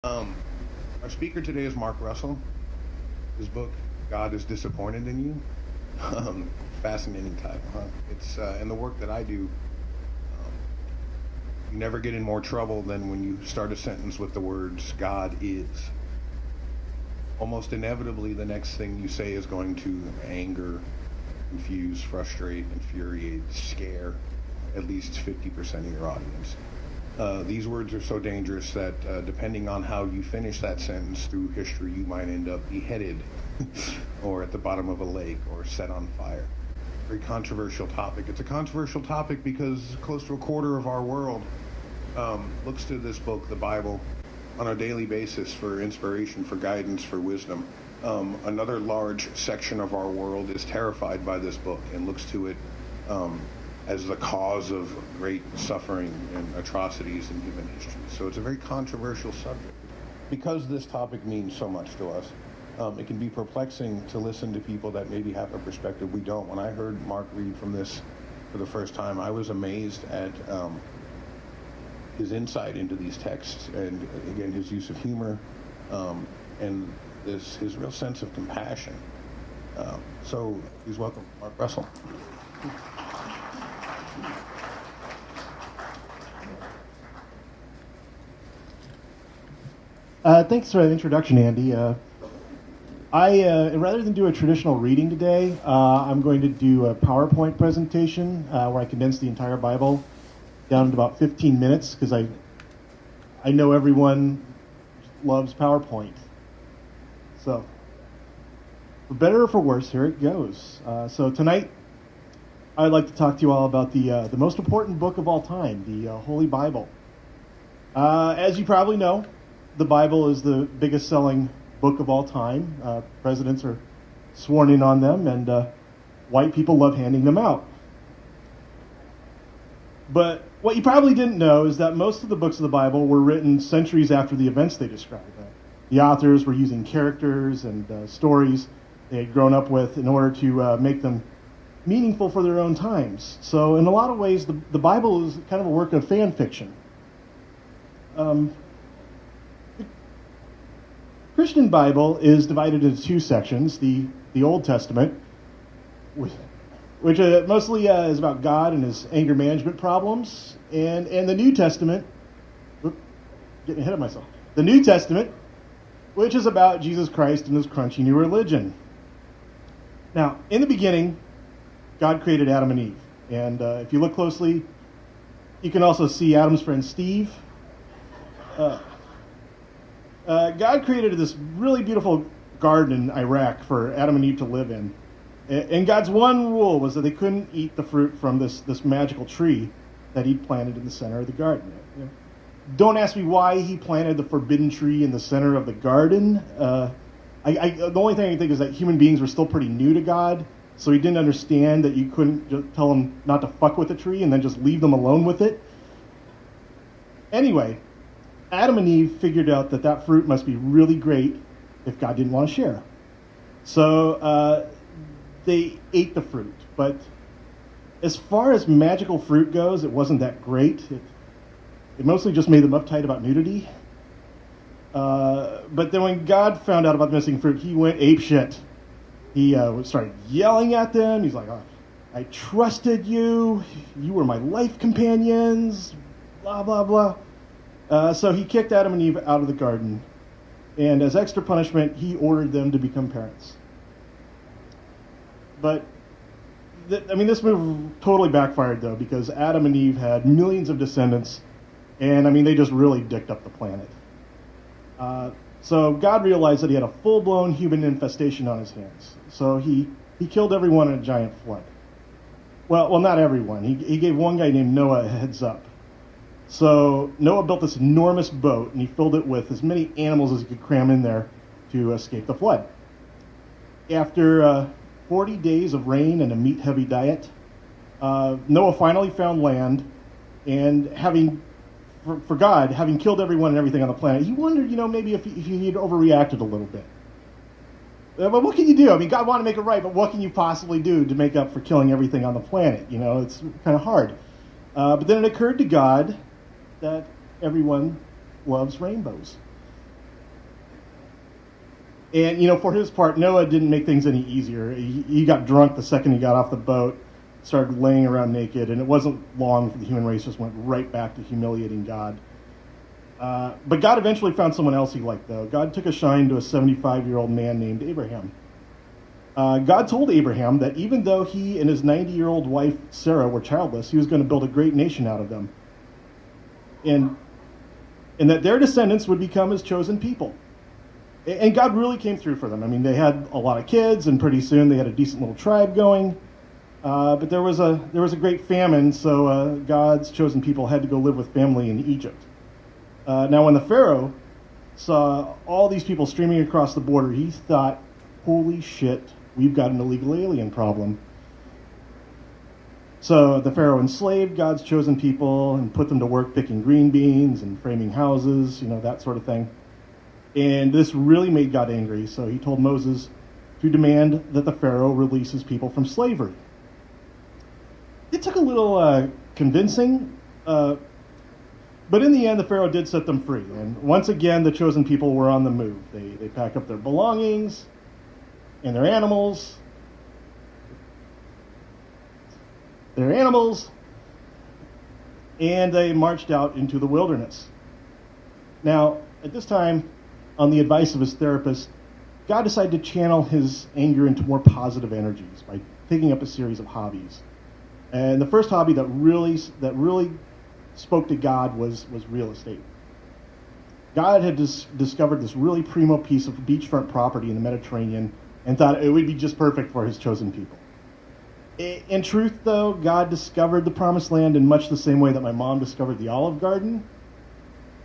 Um, our speaker today is Mark Russell. His book, God is Disappointed in You. Um, Fascinating title, huh? It's in the work that I do. You never get in more trouble than when you start a sentence with the words God is. Almost inevitably, the next thing you say is going to anger, confuse, frustrate, infuriate, scare at least 50% of your audience. These words are so dangerous that depending on how you finish that sentence through history, you might end up beheaded or at the bottom of a lake or set on fire. Very controversial topic. It's a controversial topic because close to a quarter of our world looks to this book, the Bible, on a daily basis for inspiration, for guidance, for wisdom. Another large section of our world is terrified by this book and looks to it as the cause of great suffering and atrocities in human history. So it's a very controversial subject. Because this topic means so much to us, it can be perplexing to listen to people that maybe have a perspective we don't. When I heard Mark read from this for the first time, I was amazed at his insight into these texts, and again, his use of humor, and his real sense of compassion. So please welcome Mark Russell. Thanks for that introduction, Andy. Rather than do a traditional reading today, I'm going to do a PowerPoint presentation where I condense the entire Bible down to about 15 minutes because I know everyone loves PowerPoint. So, for better or for worse, here it goes. So tonight, I'd like to talk to you all about the most important book of all time, the Holy Bible. As you probably know, the Bible is the biggest selling book of all time. Presidents are sworn in on them, and white people love handing them out. But what you probably didn't know is that most of the books of the Bible were written centuries after the events they describe. The authors were using characters and stories they had grown up with in order to make them meaningful for their own times. So in a lot of ways, the Bible is kind of a work of fan fiction. The Christian Bible is divided into two sections: the Old Testament, which mostly is about God and his anger management problems, and the New Testament. Getting ahead of myself. The New Testament, which is about Jesus Christ and his crunchy new religion. Now, in the beginning, God created Adam and Eve, and if you look closely, you can also see Adam's friend Steve. God created this really beautiful garden in Iraq for Adam and Eve to live in. And God's one rule was that they couldn't eat the fruit from this magical tree that he planted in the center of the garden. Don't ask me why he planted the forbidden tree in the center of the garden. The only thing I can think is that human beings were still pretty new to God, so he didn't understand that you couldn't just tell them not to fuck with the tree and then just leave them alone with it. Anyway, Adam and Eve figured out that fruit must be really great if God didn't want to share. So they ate the fruit. But as far as magical fruit goes, it wasn't that great. It mostly just made them uptight about nudity. But then when God found out about the missing fruit, he went apeshit. He started yelling at them. He's like, oh, I trusted you. You were my life companions. Blah, blah, blah. So he kicked Adam and Eve out of the garden, and as extra punishment, he ordered them to become parents. But, this move totally backfired, though, because Adam and Eve had millions of descendants, and, they just really dicked up the planet. So God realized that he had a full-blown human infestation on his hands, so he killed everyone in a giant flood. Well, not everyone. He gave one guy named Noah a heads up. So Noah built this enormous boat, and he filled it with as many animals as he could cram in there to escape the flood. After 40 days of rain and a meat-heavy diet, Noah finally found land, and for God, having killed everyone and everything on the planet, he wondered, maybe if he had overreacted a little bit. But what can you do? God wanted to make it right, but what can you possibly do to make up for killing everything on the planet? It's kind of hard. But then it occurred to God that everyone loves rainbows. And, for his part, Noah didn't make things any easier. He got drunk the second he got off the boat, started laying around naked, and it wasn't long for the human race just went right back to humiliating God. But God eventually found someone else he liked, though. God took a shine to a 75-year-old man named Abraham. God told Abraham that even though he and his 90-year-old wife, Sarah, were childless, he was going to build a great nation out of them. And that their descendants would become his chosen people. And God really came through for them. I mean, they had a lot of kids, and pretty soon they had a decent little tribe going. But there was a great famine, so God's chosen people had to go live with family in Egypt. Now, when the Pharaoh saw all these people streaming across the border, he thought, holy shit, we've got an illegal alien problem. So the Pharaoh enslaved God's chosen people and put them to work picking green beans and framing houses, that sort of thing. And this really made God angry, so he told Moses to demand that the Pharaoh release his people from slavery. It took a little convincing, but in the end, the Pharaoh did set them free. And once again, the chosen people were on the move. They packed up their belongings and their animals, and they marched out into the wilderness. Now, at this time, on the advice of his therapist, God decided to channel his anger into more positive energies by taking up a series of hobbies. And the first hobby that really spoke to God was real estate. God had discovered this really primo piece of beachfront property in the Mediterranean and thought it would be just perfect for his chosen people. In truth, though, God discovered the Promised Land in much the same way that my mom discovered the Olive Garden.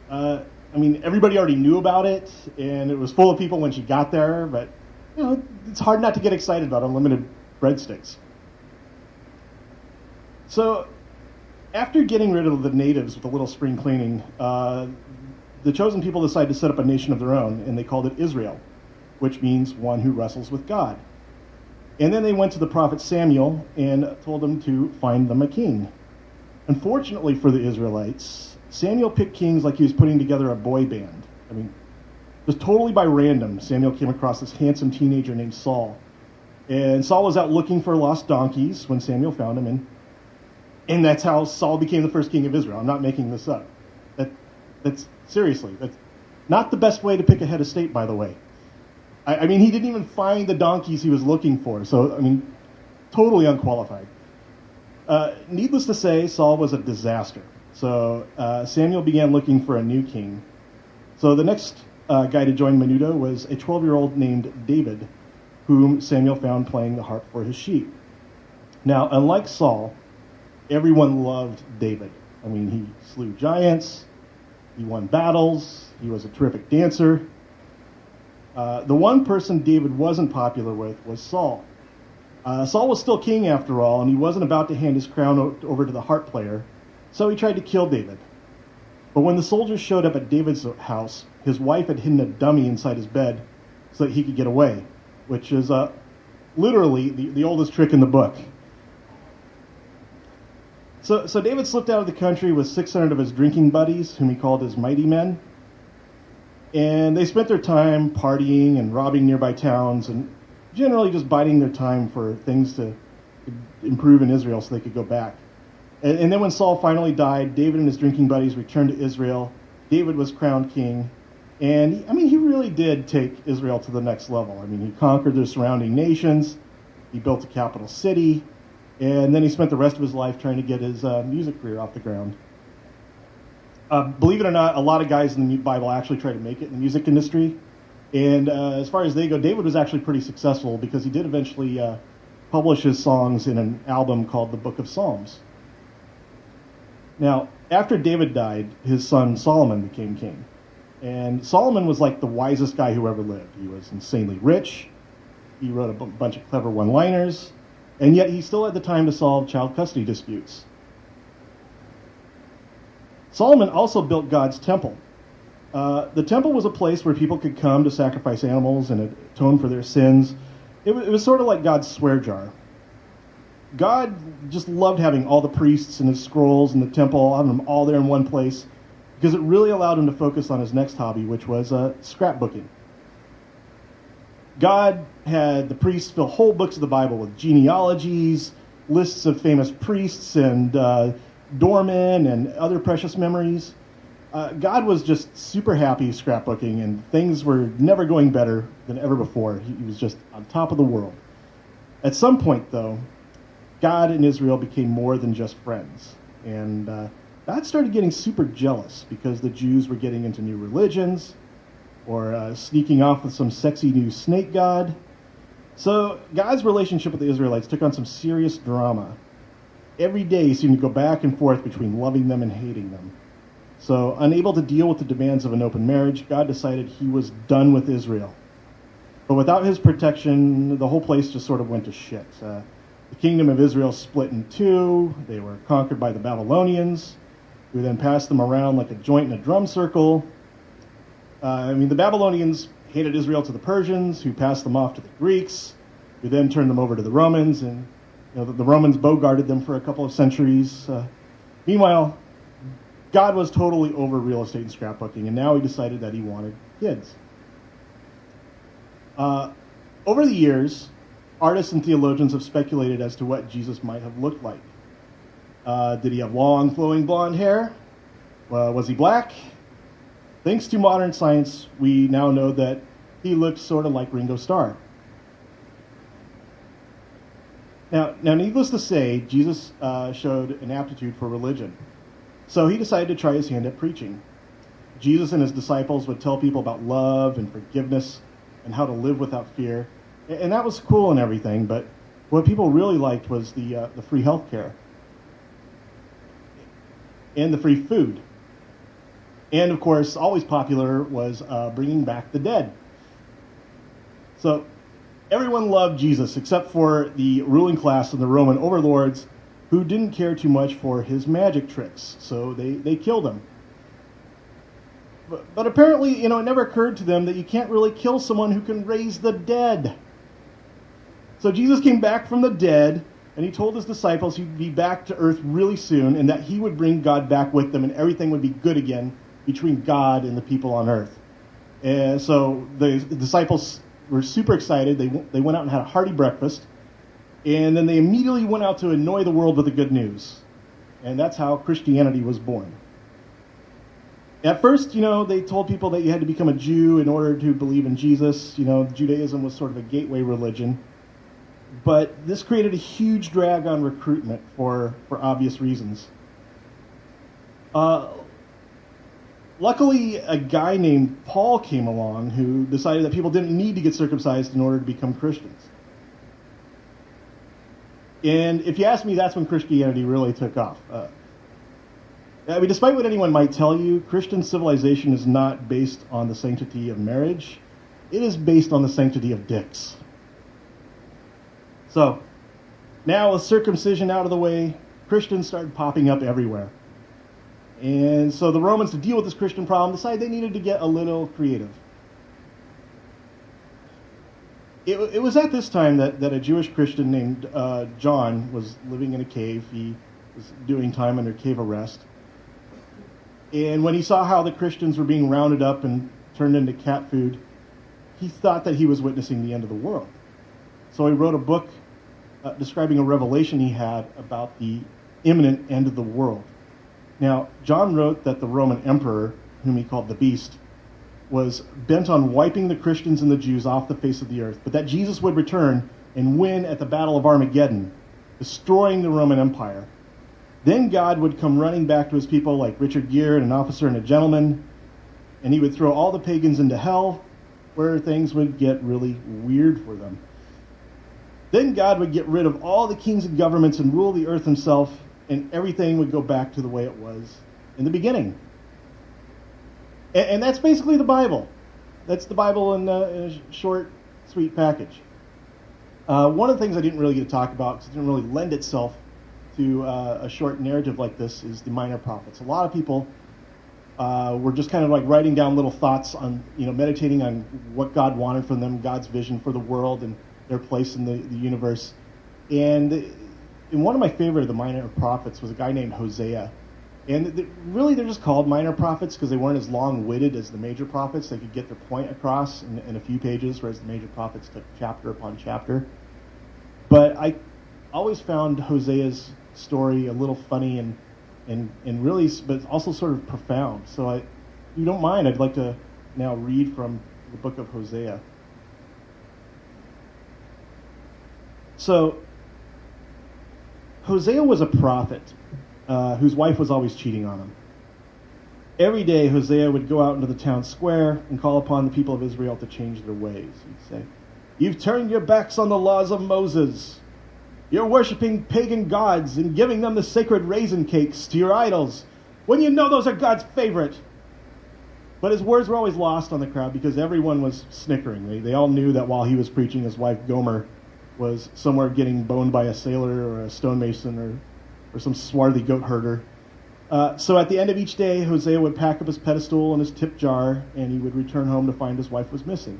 Everybody already knew about it, and it was full of people when she got there, but, it's hard not to get excited about unlimited breadsticks. So, after getting rid of the natives with a little spring cleaning, the chosen people decided to set up a nation of their own, and they called it Israel, which means one who wrestles with God. And then they went to the prophet Samuel and told him to find them a king. Unfortunately for the Israelites, Samuel picked kings like he was putting together a boy band. Just totally by random, Samuel came across this handsome teenager named Saul. And Saul was out looking for lost donkeys when Samuel found him, and that's how Saul became the first king of Israel. I'm not making this up. That's not the best way to pick a head of state, by the way. He didn't even find the donkeys he was looking for, so, totally unqualified. Needless to say, Saul was a disaster. So Samuel began looking for a new king. So the next guy to join Menudo was a 12-year-old named David, whom Samuel found playing the harp for his sheep. Now, unlike Saul, everyone loved David. He slew giants, he won battles, he was a terrific dancer. The one person David wasn't popular with was Saul. Saul was still king after all, and he wasn't about to hand his crown over to the harp player, so he tried to kill David. But when the soldiers showed up at David's house, his wife had hidden a dummy inside his bed so that he could get away, which is literally the oldest trick in the book. So David slipped out of the country with 600 of his drinking buddies, whom he called his mighty men. And they spent their time partying and robbing nearby towns and generally just biding their time for things to improve in Israel so they could go back. And then when Saul finally died, David and his drinking buddies returned to Israel. David was crowned king. And, he really did take Israel to the next level. He conquered the surrounding nations. He built a capital city. And then he spent the rest of his life trying to get his music career off the ground. Believe it or not, a lot of guys in the Bible actually try to make it in the music industry. And as far as they go, David was actually pretty successful because he did eventually publish his songs in an album called the Book of Psalms. Now, after David died, his son Solomon became king. And Solomon was like the wisest guy who ever lived. He was insanely rich. He wrote a bunch of clever one-liners. And yet he still had the time to solve child custody disputes. Solomon also built God's temple. The temple was a place where people could come to sacrifice animals and atone for their sins. It was sort of like God's swear jar. God just loved having all the priests and his scrolls in the temple, having them all there in one place, because it really allowed him to focus on his next hobby, which was scrapbooking. God had the priests fill whole books of the Bible with genealogies, lists of famous priests and doormen and other precious memories. God was just super happy scrapbooking, and things were never going better than ever before. He was just on top of the world. At some point, though, God and Israel became more than just friends. And God started getting super jealous because the Jews were getting into new religions or sneaking off with some sexy new snake god. So God's relationship with the Israelites took on some serious drama. Every day seemed to go back and forth between loving them and hating them. So, unable to deal with the demands of an open marriage, God decided he was done with Israel. But without his protection, the whole place just sort of went to shit. The kingdom of Israel split in two. They were conquered by the Babylonians, who then passed them around like a joint in a drum circle. The Babylonians hated Israel to the Persians, who passed them off to the Greeks, who then turned them over to the Romans, and the Romans bogarted them for a couple of centuries. Meanwhile, God was totally over real estate and scrapbooking, and now he decided that he wanted kids. Over the years, artists and theologians have speculated as to what Jesus might have looked like. Did he have long, flowing blonde hair? Was he black? Thanks to modern science, we now know that he looked sort of like Ringo Starr. Now, needless to say, Jesus showed an aptitude for religion. So he decided to try his hand at preaching. Jesus and his disciples would tell people about love and forgiveness and how to live without fear. And that was cool and everything, but what people really liked was the free health care and the free food. And, of course, always popular was bringing back the dead. So everyone loved Jesus except for the ruling class and the Roman overlords, who didn't care too much for his magic tricks. So they killed him. But apparently, it never occurred to them that you can't really kill someone who can raise the dead. So Jesus came back from the dead, and he told his disciples he'd be back to earth really soon, and that he would bring God back with them, and everything would be good again between God and the people on earth. And so the disciples were super excited. They went out and had a hearty breakfast, and then they immediately went out to annoy the world with the good news. And that's how Christianity was born. At first, they told people that you had to become a Jew in order to believe in Jesus. Judaism was sort of a gateway religion. But this created a huge drag on recruitment for obvious reasons. Luckily, a guy named Paul came along who decided that people didn't need to get circumcised in order to become Christians. And if you ask me, that's when Christianity really took off. Despite what anyone might tell you, Christian civilization is not based on the sanctity of marriage. It is based on the sanctity of dicks. So, now with circumcision out of the way, Christians started popping up everywhere. And so the Romans, to deal with this Christian problem, decided they needed to get a little creative. It was at this time that a Jewish Christian named John was living in a cave. He was doing time under cave arrest. And when he saw how the Christians were being rounded up and turned into cat food, he thought that he was witnessing the end of the world. So he wrote a book describing a revelation he had about the imminent end of the world. Now, John wrote that the Roman emperor, whom he called the Beast, was bent on wiping the Christians and the Jews off the face of the earth, but that Jesus would return and win at the Battle of Armageddon, destroying the Roman Empire. Then God would come running back to his people like Richard Gere, an officer and a gentleman, and he would throw all the pagans into hell, where things would get really weird for them. Then God would get rid of all the kings and governments and rule the earth himself, and everything would go back to the way it was in the beginning. And that's basically the Bible. That's the Bible in a short, sweet package. One of the things I didn't really get to talk about, because it didn't really lend itself to a short narrative like this, is the minor prophets. A lot of people were just kind of like writing down little thoughts on, meditating on what God wanted from them, God's vision for the world and their place in the universe. And one of my favorite of the minor prophets was a guy named Hosea. And really, they're just called minor prophets because they weren't as long-witted as the major prophets. They could get their point across in a few pages, whereas the major prophets took chapter upon chapter. But I always found Hosea's story a little funny and really, but also sort of profound. So if you don't mind, I'd like to now read from the book of Hosea. So Hosea was a prophet whose wife was always cheating on him. Every day, Hosea would go out into the town square and call upon the people of Israel to change their ways. He'd say, "You've turned your backs on the laws of Moses. You're worshiping pagan gods and giving them the sacred raisin cakes to your idols, when you know those are God's favorite." But his words were always lost on the crowd because everyone was snickering. They all knew that while he was preaching, his wife Gomer was somewhere getting boned by a sailor or a stonemason or some swarthy goat herder. So at the end of each day, Hosea would pack up his pedestal and his tip jar, and he would return home to find his wife was missing.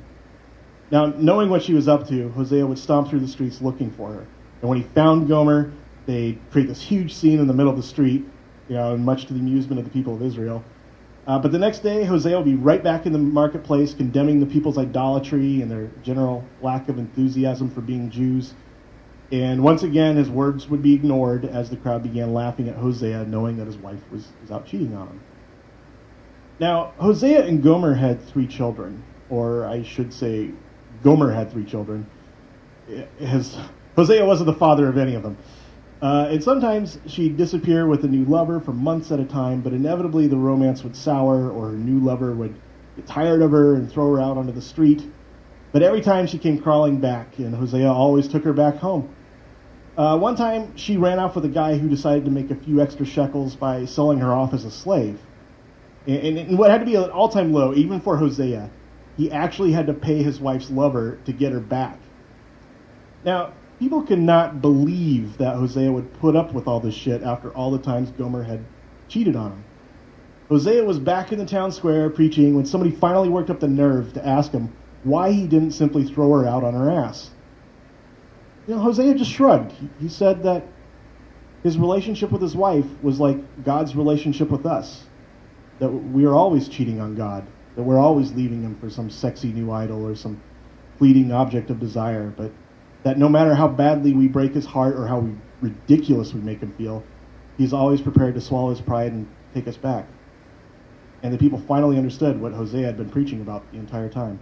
Now, knowing what she was up to, Hosea would stomp through the streets looking for her. And when he found Gomer, they'd create this huge scene in the middle of the street, much to the amusement of the people of Israel. But the next day, Hosea would be right back in the marketplace, condemning the people's idolatry and their general lack of enthusiasm for being Jews. And once again, his words would be ignored as the crowd began laughing at Hosea, knowing that his wife was out cheating on him. Now, Hosea and Gomer had 3 children, or I should say, Gomer had 3 children. Hosea wasn't the father of any of them. And sometimes she'd disappear with a new lover for months at a time, but inevitably the romance would sour, or her new lover would get tired of her and throw her out onto the street. But every time she came crawling back, and Hosea always took her back home. One time she ran off with a guy who decided to make a few extra shekels by selling her off as a slave. And what had to be an all-time low, even for Hosea, he actually had to pay his wife's lover to get her back. Now, people could not believe that Hosea would put up with all this shit after all the times Gomer had cheated on him. Hosea was back in the town square preaching when somebody finally worked up the nerve to ask him why he didn't simply throw her out on her ass. Hosea just shrugged. He said that his relationship with his wife was like God's relationship with us, that we are always cheating on God, that we're always leaving him for some sexy new idol or some fleeting object of desire, but that no matter how badly we break his heart or how ridiculous we make him feel, he's always prepared to swallow his pride and take us back. And the people finally understood what Hosea had been preaching about the entire time.